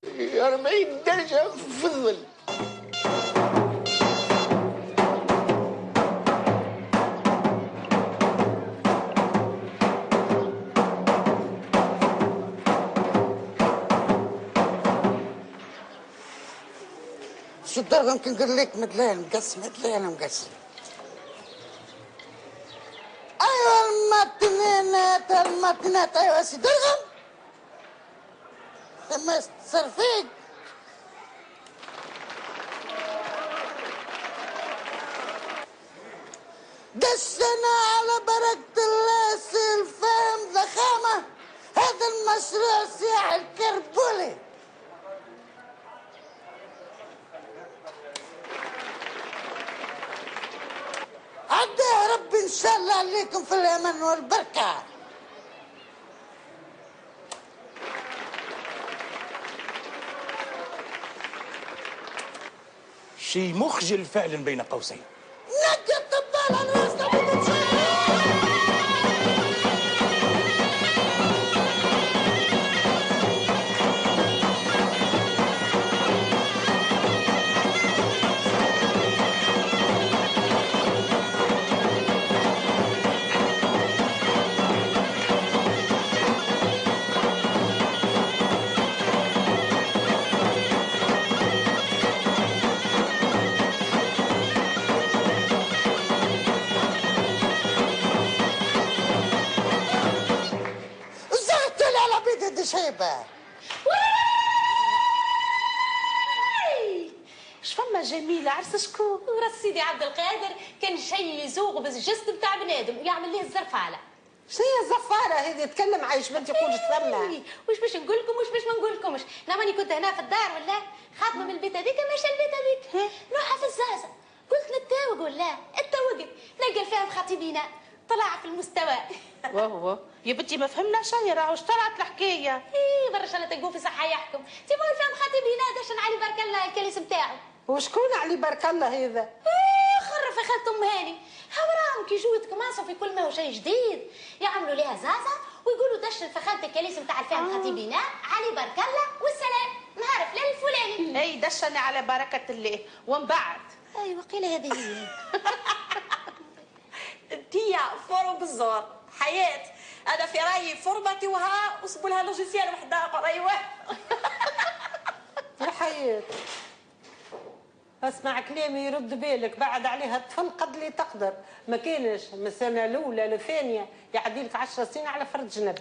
40 درجة في الظل. شو الدرجة يمكن قال لك مدلين مقسم مدلين مقسم. أيوة المتنات أيوة سي درغم ما صرفيك. دسنا على بركة الله سي الفهم ضخامة. هذا المشروع سياح الكربولي. عداه ربي ان شاء الله عليكم في الامان والبركه. شيء مخجل فعلا بين قوسين. نجي الطبال على راسنا شيبة. شفما جميلة عرس شكون؟ ورا سيدي عبد القادر كان شيء يزوغ بس الجسد بتاع بنادم ويعمل ليه الزرفالة. شنو هي الزفارة هذه؟ تكلم عايش بنتي يقولش ثمة. وش باش نقول لكم وش باش ما نقول لكمش؟ انا ماني كنت هنا في الدار ولا خاتمة من البيت هذيك ماشي البيت هذيك. نروحها في الزازة قلت نتاوق ولا اتوقت نلقى الفهم خطيبينا طلع في المستوى. واه يا بنتي ما فهمنا شيء راهو اش طلعت الحكايه؟ ايه برا شاء الله تلقوه في صحه يحكم. تبغى الفهم خطيبينا دشن علي بارك الله الكليس نتاعو. وشكون علي بارك الله هذا؟ ايه خرف يا خالة ام هاني. هاوراهم كي يجوا يتكماسوا في كل ما هو شيء جديد يعملوا ليها زازه ويقولوا دشن في خالة الكليس نتاع الفهم خطيبينا علي بارك الله والسلام نهار فلان الفلاني. اي دشني على بركه الله ومن بعد. ايوه قيل هذه هي. انتيا فورم بالزور حياة. انا في رايي فورماتي وها وصبوا لها لوجيسيال وحده اخر. ايوه يا حياة اسمع كلامي يرد بالك. بعد عليها الطفل قد اللي تقدر. ما كانش من السنه الاولى للثانيه يعدي لك 10 سنين على فرد جنب.